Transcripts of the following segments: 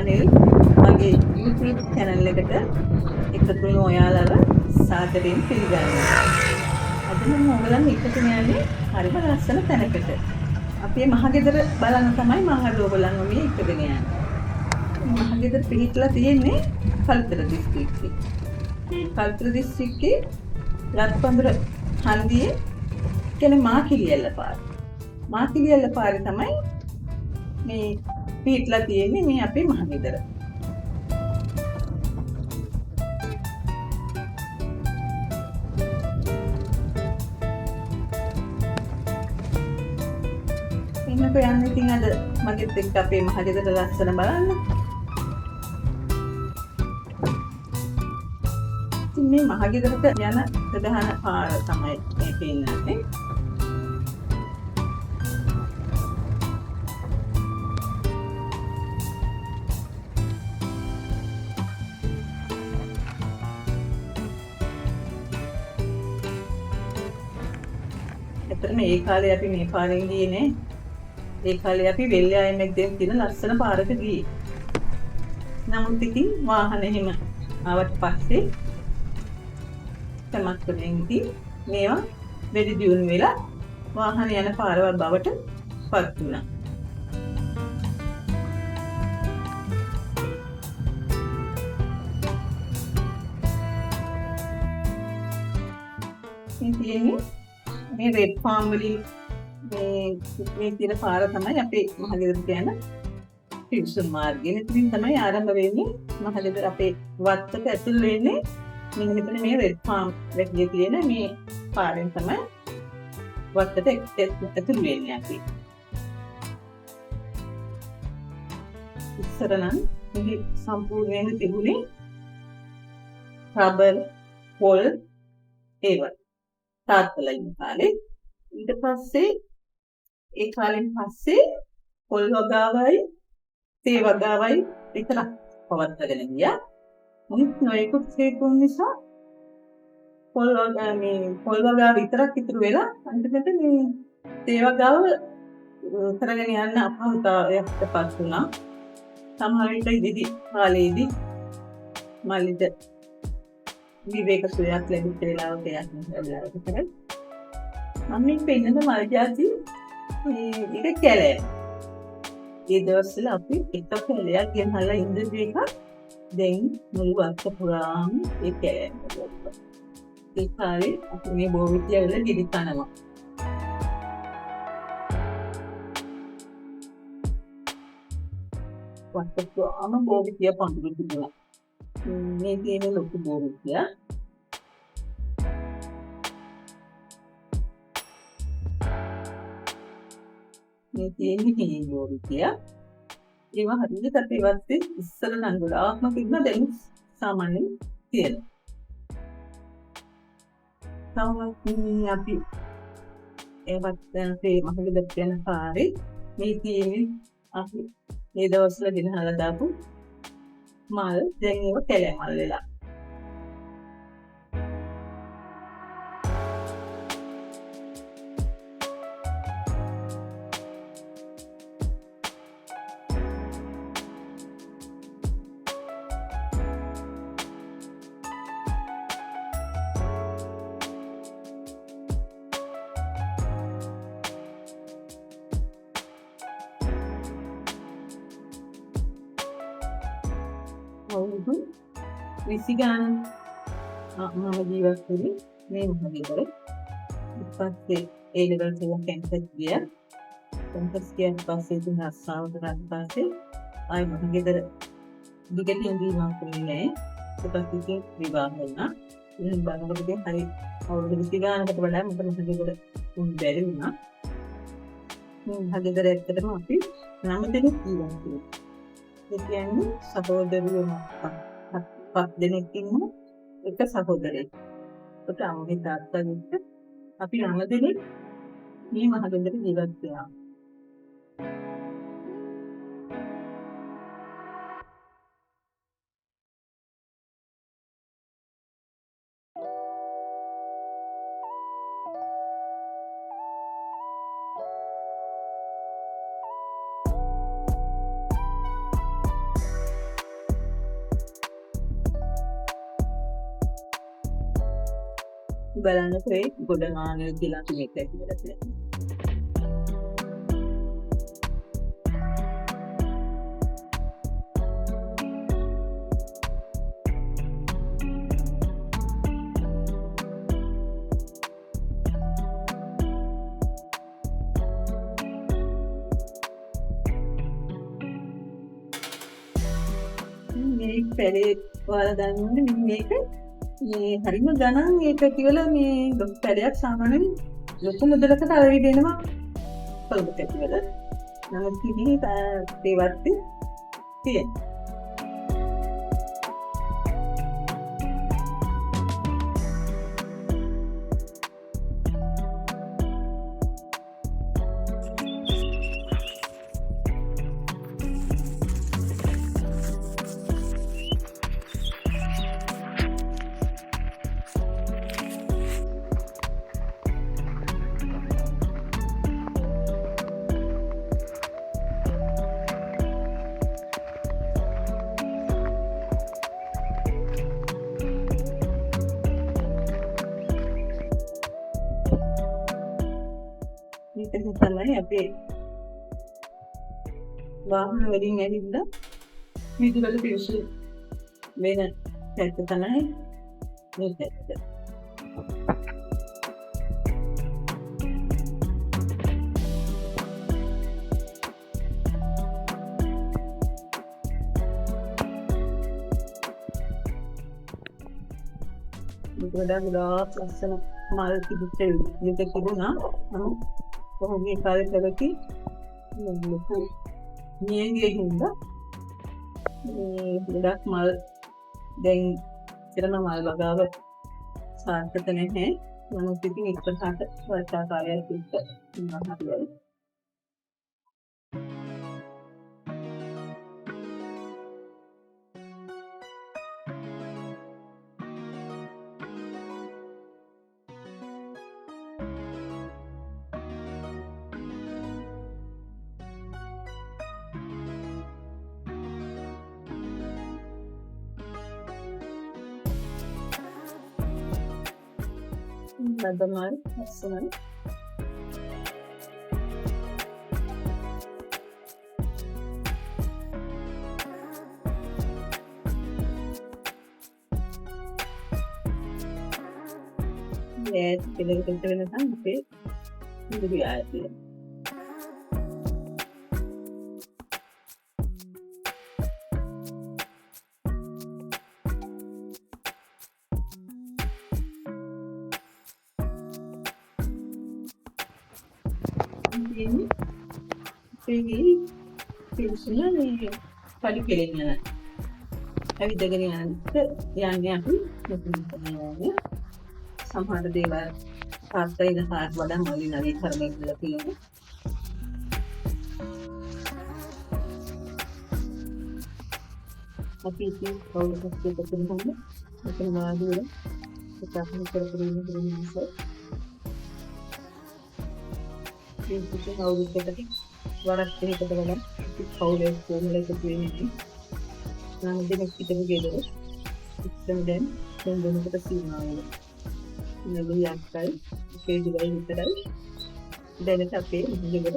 channel මගේ YouTube channel එකට එකතු වෙන ඔයාලව සාදරයෙන් පිළිගන්නවා. අද මම ඔයගලන් එක්ක යන්නේ හරිම ලස්සන තැනකට. අපේ මහගෙදර බලන්න තමයි මම අද ඔයගලන්ව මේ එක්කගෙන යන්නේ. මහගෙදර පිහිටලා තියෙන්නේ කල්තර දිස්ත්‍රික්කේ. කල්තර දිස්ත්‍රික්කේ රත්පඳුර හන්දියේ කියන්නේ මාකිලියල්ල පාර. මාකිලියල්ල පාරේ තමයි මේ පිහිටලා තියෙන්නේ මේ අපේ මහගෙදර. ඉන්නකෝ යන්නේ ඉතින් අද මගෙත් එක්ක අපේ මහගෙදර ලස්සන බලන්න. ඉතින් මේ මහගෙදරට යන ප්‍රධාන පාර තමයි මේ පෙන්නන්නේ. ඇත්තටම ඒ කාලේ අපි මේ පාරෙන් ගියේ නේ. ඒ කාලේ අපි වෙල්යායමෙක් දෙන්න තියෙන ලස්සන පාරක ගියේ. නමුත් ඉතින් වාහන එහෙම ආවට පස්සේ තමක්කෙන්දී මේවා වැඩි දියුණු වෙලා වාහන යන පාරවල් බවට පත් වුණා. ඉතින් මේ රෙඩ් ෆාම් වලින් මේ තියෙන පාර තමයි අපේ මහගෙදරට යන පිරිසුදු මාර්ගය. ඉතින් තමයි ආරම්භ වෙන්නේ මහගෙදර අපේ වත්තට ඇතුල් වෙන්නේ. මෙන්න මෙතන මේ රෙඩ් ෆාම් එකේ තියෙන මේ පාරෙන් තමයි වත්තට ඇතුල් වෙන්නේ අපි. ඉස්සර නම් මේ සම්පූර්ණයෙන් තිබුණේ රබර් පොල් ඒවා තාත්තලා ඉන්න කාලේ. ඊට පස්සේ ඒ කාලෙන් පස්සේ පොල් වගාවයි තේ වගාවයි විතරක් පවත්වාගෙන ගියා. මොනිට නොයෙකුත් හේතුන් නිසා පොල් වගාව විතරක් ඉතුරු වෙලා අන්තිමට මේ තේ වගාව කරගෙන යන්න අපහසුතාවයකට පත් වුණා. සමහර විට ඉදිරි කාලේදී මල්ලිට විවේක සුවයක් ලැබිච්ච වෙලාවක යන්න මම පෙන්නන මල් ජාති ඒක කැලෑ. ඒ දවස්වල අපි එක කැලයක් ගෙනහලා ඉඳපු එක දැන් මුළු වත්ත පුරාම ඒ කැලෑ. ඒ කාලේ අපි මේ බෝවිතිය වල ගෙඩි කනවා. වත්ත පුරාම බෝවිතිය පඳුරු තිබුණා. මේ තියෙන ලොකු බෝවිතිය මේ තියෙන්නේ හිණි බෝවිතිය. ඒවා හරියට අපේ වත්තේ ඉස්සර නම් ගොඩාක්ම තිබුණා. දැන් සාමාන්‍යයෙන් තියෙනවා. තවම අපි ඒවත් අපේ මහගෙදරට යන පාරේ මේ තියෙන්නේ අපි මේ දවස්වල ගෙනහලා දාපු මල්. දැන් ඒව කැලෑ මල් වෙලා. අවුරුදු 20 ගානක් මම ජීවත් වුණේ මේ මහගෙදර. ඊපස්සේ ඒ ලෙවල් එක කැම්පස් ගියා. කැම්පස් ගියන් පස්සේ ඉතින් අස්සාවට පස්සේ ආයි මහගෙදර දිගට ඉඳීමක් කළේ නෑ. ඊපස්සේ ඉතින් විවාහ වුණා. ඉතින් බලනකොට ඉතින් හරි අවුරුදු 20 ගානකට වඩා මට මහගෙදර බැරි වුණා. මහගෙදර ඇත්තටම අපි 9 දෙනෙක් ජීවත් වුණා. ඒ කියන්නේ සහෝදරයෝ පස් දෙනෙක් ඉන්න එක සහෝදරයෙක්. ඒකට අම්මේ තාත්තා එක්ක අපි 9 දෙනෙක් මේ මහගෙදර ජීවත් වෙනවා. බලන්නකො ඒ ගොඩමානව කියලා අපි මේක කියලා තියෙනවා. මේ පැලේ ඔයාලා දන්නවනේ මේක මේ හරිම ගණන් ඒක කියලා මේ පැලයක් සාමාන්‍යයෙන් ලොකු මුදලකට අරගෙන එනවා පොල්කට කියලා. නමුත් ඉතින් ඒවත් තියෙනවා. මේක තමයි අපේ වාහන වලින් ඇවිල්ලා විදුලි පිවිසු වෙන පැත්ත තමයි මේ පැත්ත. ගොඩක් ලස්සන මල් තිබුත් විදිහට තිබුණා. කොහොමද කාලේ පැවති ලොකු නියංගේ හින්දා මේ ගොඩක් මල් දැන් ඉතන මල් වගාව සාර්ථක නැහැ. නමුත් ඉතින් ඉස්සරහට වර්ෂා කාලයක් තිබ්බා හරියයි. Nadamal, lස්සනයි. මේ පිළිවෙලට වෙනකන් අපේ ඉදිරි ආයතනය. ini pergi pirsuna ni pali kelenya ඇවිදගෙන යනකොට යන්නේ අපි මෙතන සමහර දේවල් පාස්තයින පාස් වඩා මලින් අගේ කරගෙන ඉඳලා තියෙනවා. අපි ඉතින් කවුරුත් දෙයක් කරන්නේ මෙතන වාඩි වෙලා එකක් කරගෙන ඉන්න නිසා ඉතින් කවුරුත් දෙයක් වරක් දෙයකට වඩා කවුරුත් කොහොමද කියන්නේ නම් දෙනෙක් පිටු ගෙදර ඉස්සෙන් දැන් දෙන්නකට සීමා වෙනවා. නේද යක්කයි ඒ දිවයි විතරයි දැනට අපේ ගෙදර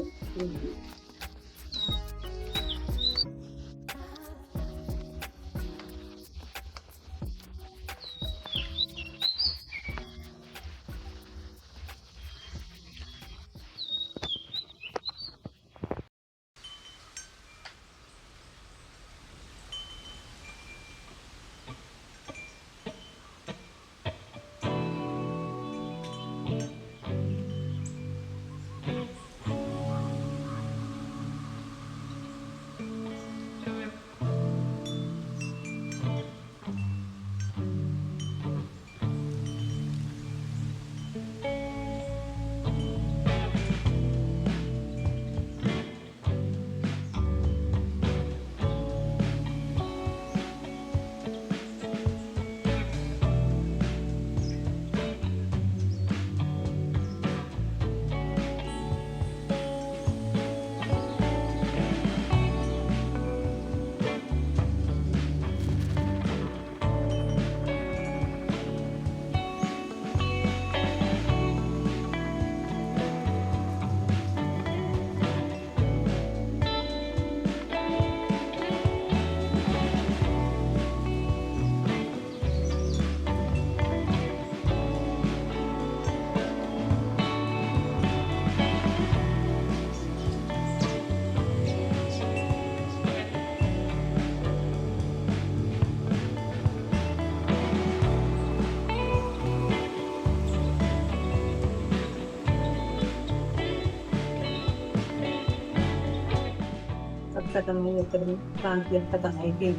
තමයි උතරම ප්‍රාන්තියක් තමයි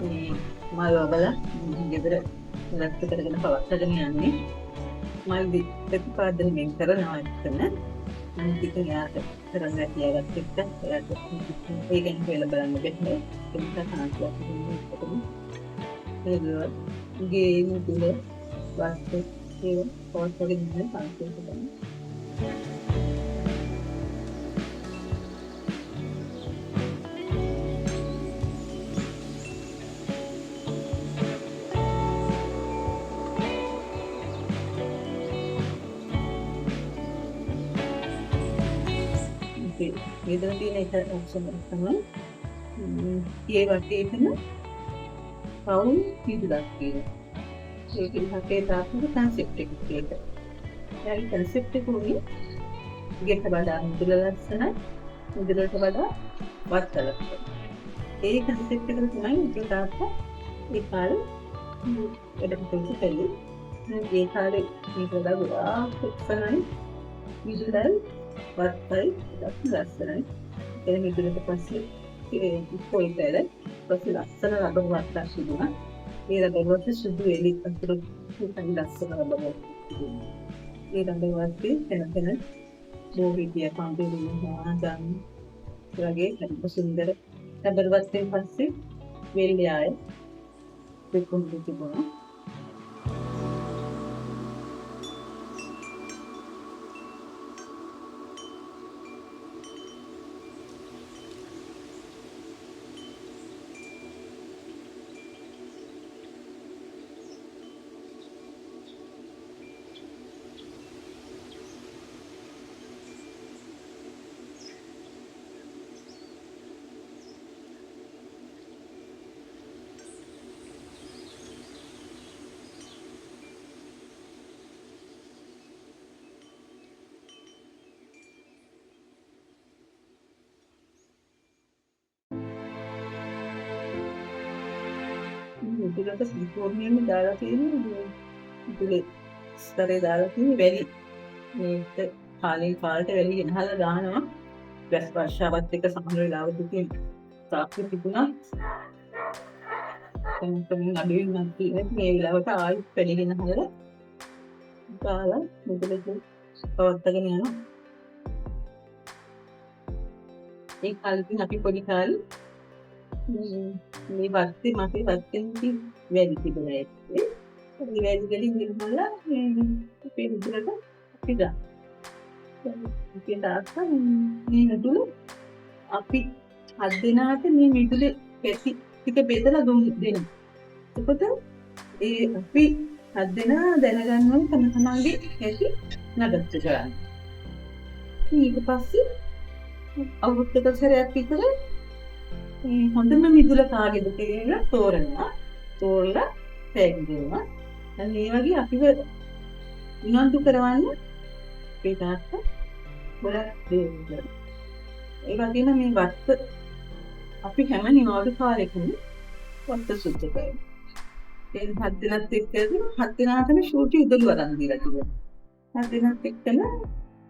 මේ මල් වල ගෙදර රැස්ත කරගෙන පවත්වාගෙන යන්නේ. මල් ප්‍රතිපාදනය කරනවා එතන. අනිත් යාට කරන්න තියාගත්ත එක එයාට ඒකෙන් කියලා බලන්න බැහැ. ඒක නිසා සාන්තියක් දෙන්නේ ගේ මුදුල වාස්තු ඒ පොත්වලින් ඉන්න සාන්තියක් දෙන්න. ගෙදර තියෙන එක ඔප්ෂන් එක තමයි ඒ වටේටම පවුල් පිටුලක් තියෙනවා. ඒකෙන් හතේ තාක්ෂණික කන්සෙප්ට් එකක් තියෙනවා. ඒ කන්සෙප්ට් එක උනේ ගෙට වඩා මුදල ලස්සනයි, මුදලට වඩා වත් ලස්සනයි. ඒ කන්සෙප්ට් එක තමයි ඒ තාත්තා ඒ කාලේ වැඩකට දෙන්නේ. ඒ කාලේ මේක වඩා ගොඩාක් ලස්සනයි. විදුලයි වත්තයි ලස්සනයි. ඒ විදුලට පස්සේ පොයිතර පස්සේ ලස්සන රබර් වත්තක් තිබුණා. ඒ රබර් වත්ත සුදු එලි අතර පුතන් ලස්සන රබර් වත්ත තිබුණා. ඒ රබර් වත්තේ එනකන බෝවිදිය කම්පියුටර් ගාන වගේ හරි සුන්දර රබර් වත්තෙන් පස්සේ වෙල්ලේ ආයේ දෙකුණු තිබුණා. මුදුලට සම්පූර්ණයෙන්ම දාලා තියෙන්නේ මුදුලේ ස්තරේ දාලා තියෙන්නේ වැලි. මේක කාලේ පාල්ට වැලි ගෙනහලා දානවා. වැස් වර්ෂාවත් එක්ක සමහර වෙලාවට තියෙන තාක්ෂි තිබුණා. තමුන් අඩුවෙන් නම් තියෙන්නේ මේ වෙලාවට ආයෙත් වැලි ගෙනහලා දාලා මුදුලට පවත්වාගෙන යනවා. ඒ කාලේ අපි පොඩි කාලේ මේ වත්තේ මගේ වත්තෙන් වැඩි තිබුණා ඒක. ඒ වැඩි ගලින් ගිහලා අපේ මුදුලට අපි ගා. අපි දාස්සා මේ මුදුල අපි හත් දෙනාට මේ මුදුලේ පැති ටික බෙදලා දෙන්න. එතකොට ඒ අපි හත් දෙනා දැනගන්න ඕනේ තම තමන්ගේ ඇති නඩත්තු කරන්න. ඊට පස්සේ අවුරුද්දක සැරයක් විතර හොඳම මිදුල කාගේද කියලා තෝරනවා. තෝරලා ටැග් දෙනවා. දැන් මේ වගේ අපිව උනන්දු කරවන්න අපේ තාත්තා ගොඩක් දෙයක්. ඒ වගේම මේ වත්ත අපි හැම නිවාඩු කාලෙකම වත්ත සුද්ධ කරනවා. ඒ හත් දිනත් එක්කදී හත් දිනාටම ෂූටි උදළු වරන් දීලා තිබුණා. හත් දිනත් එක්කම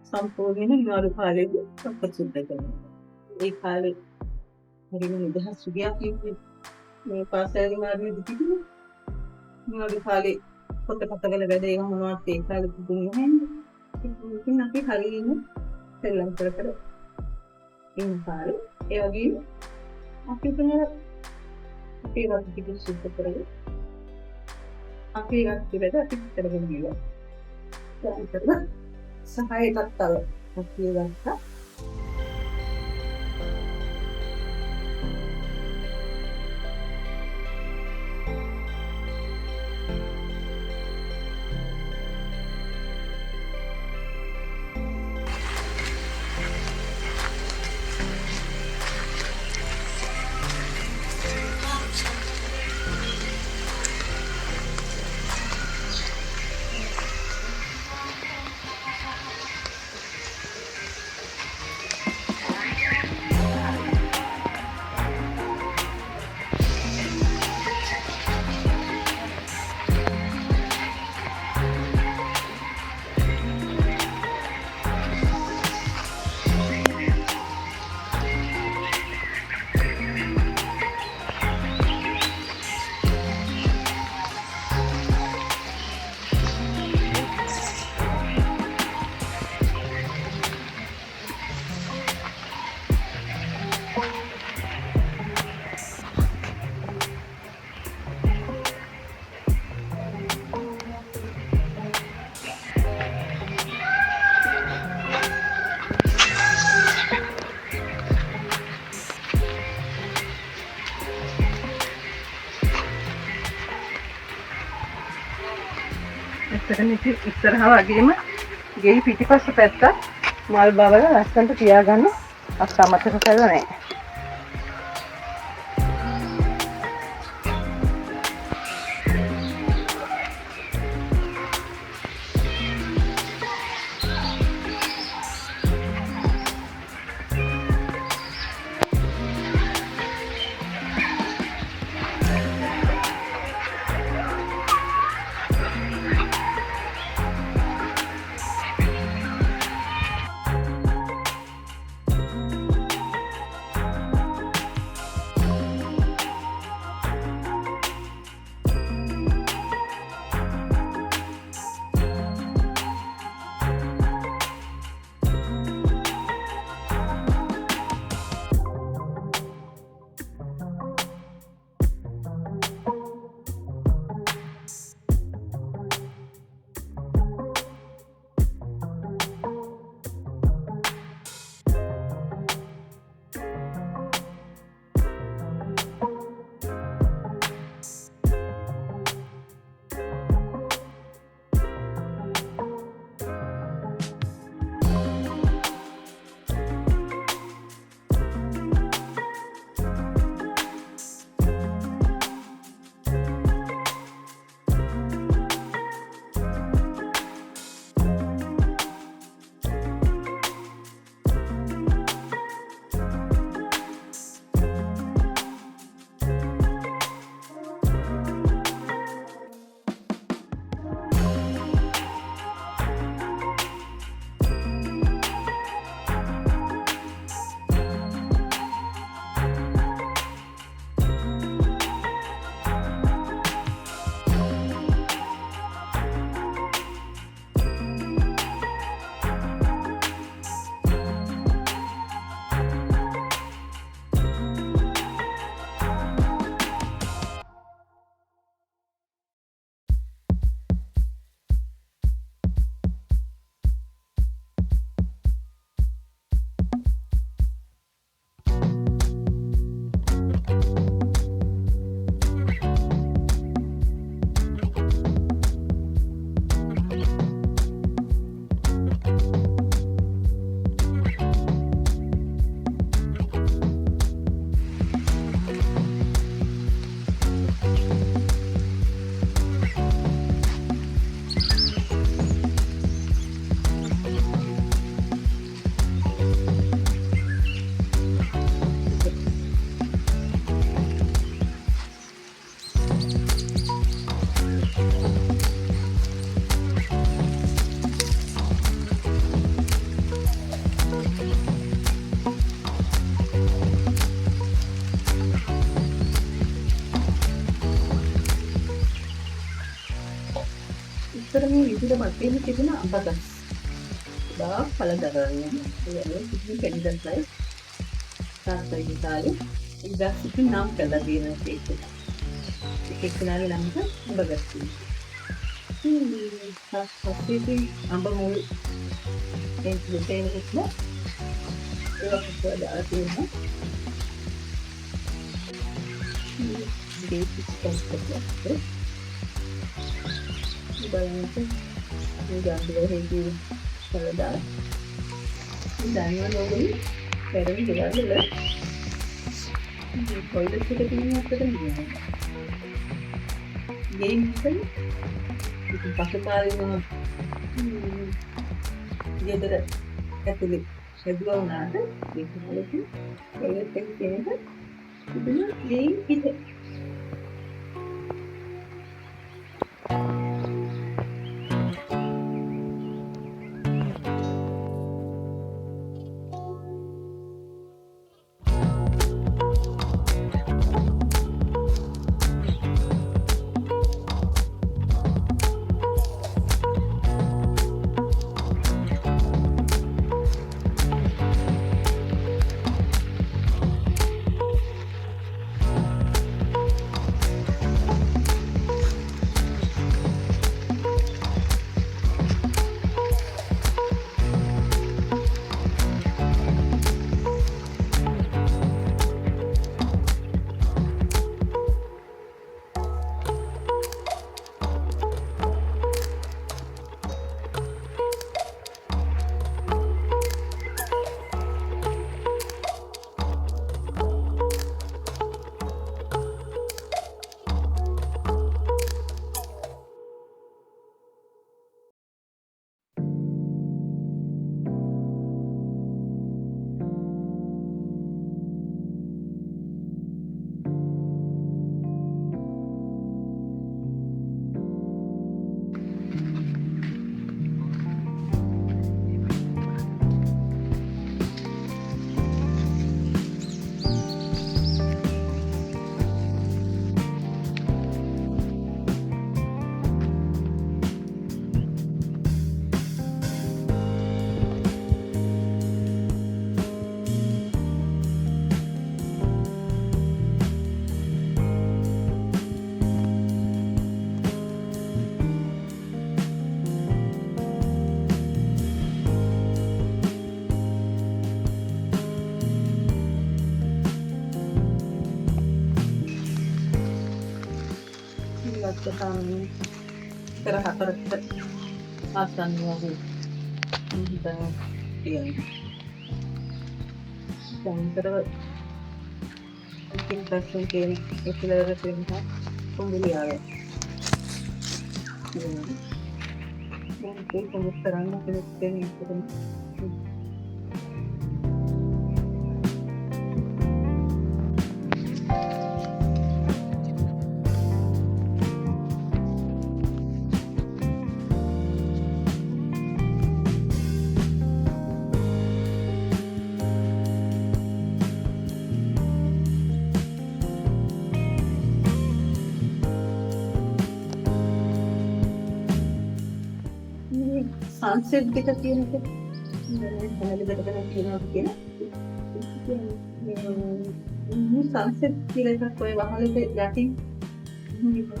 සම්පූර්ණයෙන්ම නිවාඩු කාලෙදී වත්ත සුද්ධ කරනවා. ඒ කාලේ හරිම නිදහස් සුගයක් කිව්වේ මේ පාසලේ මාර්ගයේ තිබුණා. නිවාඩු කාලේ පොතපතවල වැඩ ඒවා මොනවද ඒ කාලේ තිබුණේ නැහැ. ඉතින් අපි හරියම සෙල්ලම් කර ඉන්න කාලේ ඒ වගේම අපි තමයි අපේ වත්ති සුද්ධ කරගෙන අපේ වත්ති වැඩ අපි කරගෙන ගියා. ඒකට සහායකත් තව අපි ගත්තා. පැත්තට මෙතන ඉස්සරහා වගේම ගෙයි පිටිපස්ස පැත්ත මල් බවල ලස්සනට තියාගන්න අමතක කරලා නැහැ. ඉස්සර මේ විදිහට මැදේ තිබුණ අඹගස්. ගා ඵල දරන්නේ. ඒ කිසි කෙනෙක්ටයි තාත්තගේ කාලේ ඉඳන් සිටින නම් කළා දින ඒක. ඒක නාලේ ළඟට අඹගස් තියෙනවා. හස්පස්සේ අඹ මුල් ඒක දෙතේන කිව්වා. ඒක පොඩ්ඩක් තියෙනවා. ඒක පිටස්කම් banyak udah berhenti kalau dah dan yang lain kadang juga ada toilet kita punya apa tu ni game kan itu pakai paling dia ada Katolik kedua ada itu lagi toilet yang kan itu game kita තමයි පෙර හතරකට ආසන්න වගේ හිතනවා කියන්නේ. දැන්තරව ඉතින් ප්‍රශ්න කියන එකලවර තියෙනවා කොම්බුලියාවේ. ඒක කොහොමද කරන්න කියලා සන්සෙට් දෙක කියන එක හැමදේම දෙකම කියනවා කියන මේ සන්සෙට් කියලා එකක් ඔය වහලේ යටින් මේකත්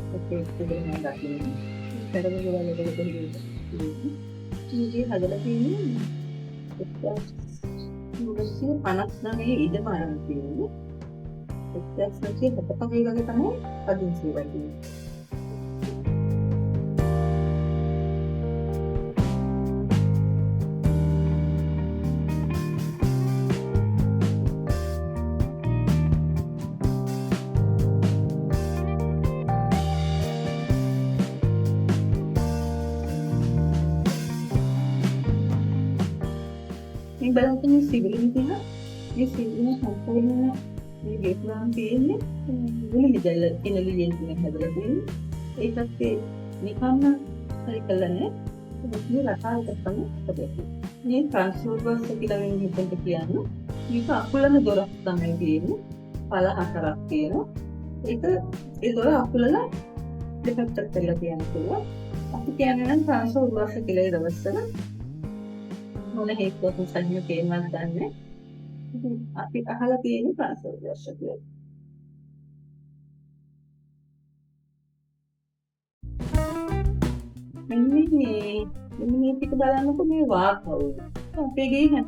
දෙකම දකින්න. පෙරම වල දෙකම ඉන්නේ හදලා තියෙන්නේ 1959 ඉඳම ආරම්භ තියෙන්නේ. 1975 වගේ තමයි පදිංචි වෙන්නේ. මේ බලන්න සිවිලින් තියෙන මේ සිවිලින් සම්පූර්ණ මේ ගේට්ලාම් තියෙන්නේ ගුලි මිදල් ඉනලියෙන් තියෙන හැදලා තියෙන්නේ ඒකත් නිකම්ම හරි කළා නේ මේ රටාවට තමයි හදන්නේ මේ ට්‍රාන්ස්ෆෝමර්ස් කියලා වෙන හිතෙන්ට කියන්නේ මේක අකුලන දොරක් තමයි තියෙන්නේ පළ හතරක් තියෙනවා ඒක ඒ දොර අකුලලා දෙපැත්තට කරලා තියන්න පුළුවන් අපි කියන්නේ නම් ට්‍රාන්ස්ෆෝමර්ස් කියලා දවස්වල මොන හේතුවක් නිසාද කියනවත් දන්නේ අපි අහලා තියෙන ට්‍රාන්ස්ෆෝමර්ස් කියලා. මේ ටික බලන්නකො මේ වාකවුල. අපේ ගේ හැම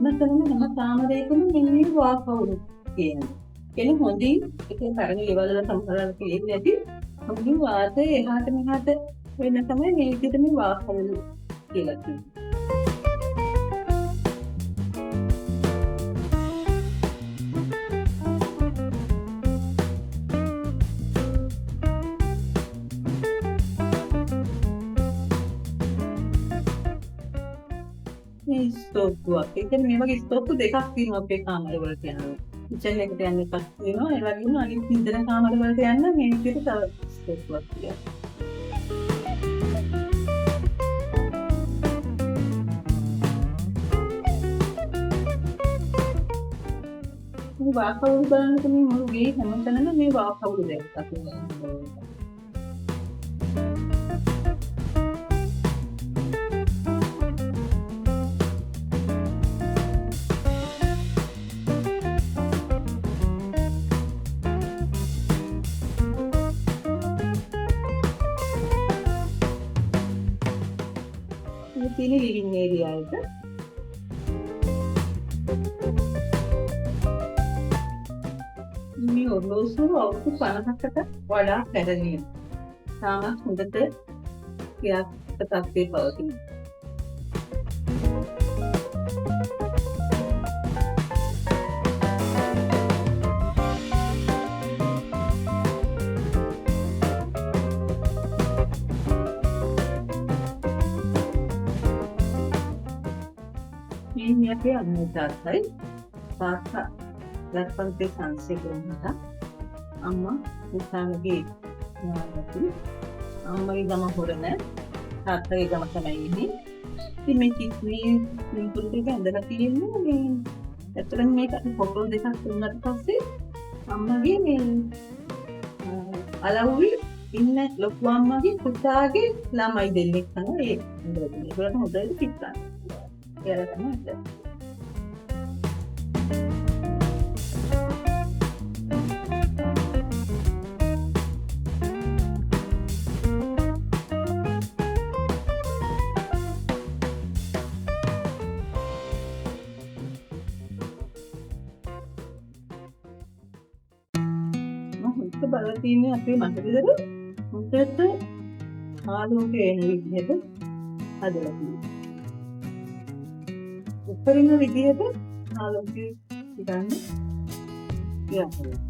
කාමරයකම මේ වාකවුල කියනවා. කියන්නේ හොඳින් ඒකේ තරණ ලෙවල් වල සම්පූර්ණ කියන්නේ නැති හොඳින් වාතය එහාට මෙහාට වෙන තමයි මේ විදිහට මේ වාකවුල කියලා කියන්නේ. ස්තෝප්පුවක්. ඒ කියන්නේ මේ වගේ ස්තෝප්පු දෙකක් තියෙනවා අපේ කාමරවල තියෙනවා. කිචන් එකට යන්න එකක් තියෙනවා. ඒ වගේම අනිත් ඉන්දන කාමරවලට යන්න මේ විදිහට තව ස්තෝප්පුවක් තියෙනවා. මේ වාකවුල් බලනකොට මේ මුළු ගේ හැමතැනම මේ වාකවුල් දෙකක් තියෙනවා. තියෙන ලිවිං ඒරියා එක. මේ ඔරලෝසුව අවුරුදු 50කට වඩා පැරණි. තාමත් හොඳට ක්‍රියාත්මක තත්ත්වයේ පවතින. මේ අපේ අනුදාසයි තාත්තා ලක්පන්තේ සංසේකරනට අම්මා උසාවියේ නාමතු අම්මගේ ගම හොරන තාත්තගේ ගම තමයි ඉන්නේ ඉතින් මේ කිස්මී නිකුල් දෙක ඇඳලා තියෙන්නේ මේ ඇත්තටම මේක ෆොටෝ දෙකක් දුන්නාට පස්සේ අම්මගේ මේ අලව්වේ ඉන්න ලොකු අම්මගේ පුතාගේ ළමයි දෙන්නෙක් තමයි ඒ ඉඳලා හොඳට පිටා කියලා තමයි බලලා තියෙන්නේ අපේ මන්දිරේ හොඳට ආලෝකය එන විදිහට හදලා තියෙනවා. උපරිම විදිහට ආලෝකය ගන්න ක්‍රියාත්මක.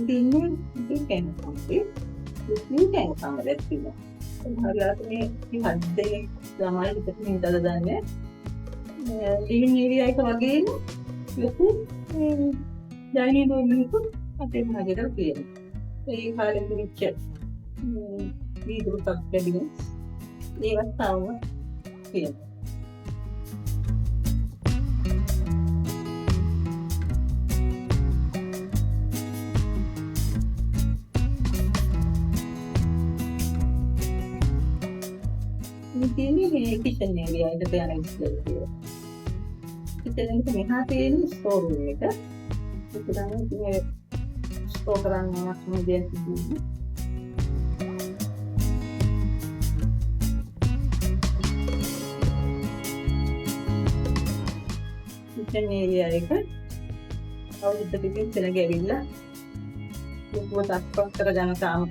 ඉන්නේ කැමති කැමති සමරත් තියෙනවා. හරියට මේ හද්දේ ළමයි විතර හින්දාලා දන්නේ. ලිවිං ඒරියා එක වගේම ලොකු ඩයිනින් රූම් එකක් අපේ මහගෙදර තියෙනවා. ඒ කාලේ තිබිච්ච වීදුරු කැබිනට් ඒවත් තාම තියෙනවා. ini kitchen area එකට යන ඉස්සෙල් තියෙනවා. kitchen එකට මෙහා තියෙන ස්ටෝර් රූම් එක. ඒක තමයි මේ ස්ටෝර් කරන්න ඕන දෙයක් තිබුණේ. kitchen area එක අවුරුද්දකින් සෙනග ඇවිල්ලා ලොකුවට අත්පත් කරගෙන තාම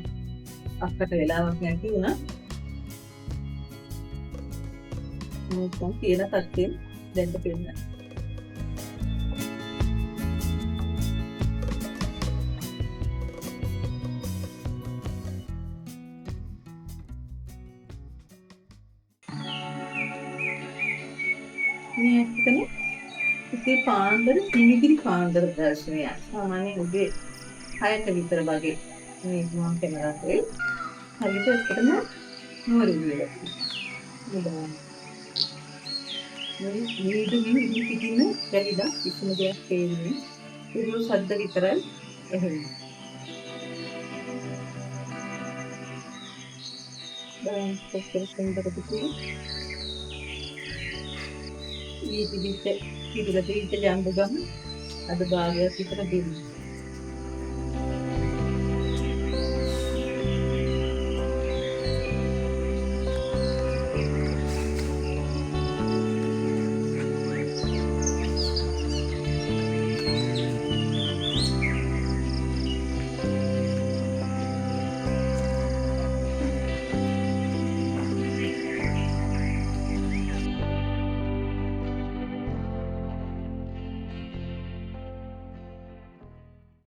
අක්කට වෙලාවක් නැති වුණා. මොකක්ද කියලා තත්ත්වෙන් දැන් පෙන්නන. මේ ඇත්තටම ඉතින් පාන්දර පිනිගිරි පාන්දර දර්ශනයක්. සාමාන්‍යයෙන් උදේ 6ට විතර වගේ මේ ගුවන් කැමරාවේ හරියට ඇත්තටම නුවරඑළිය වෙනවා. මේ වීදුරුවේ ඉතිකින බැරිලා කිසිම දෙයක් පේන්නේ විදුලි ශබ්ද විතරයි ඇහෙන්නේ. දැන් කොච්චර සුන්දරද කියලා. ඊ දිවිත ජම්බුගම අද භාගයක් විතර දෙන්නේ.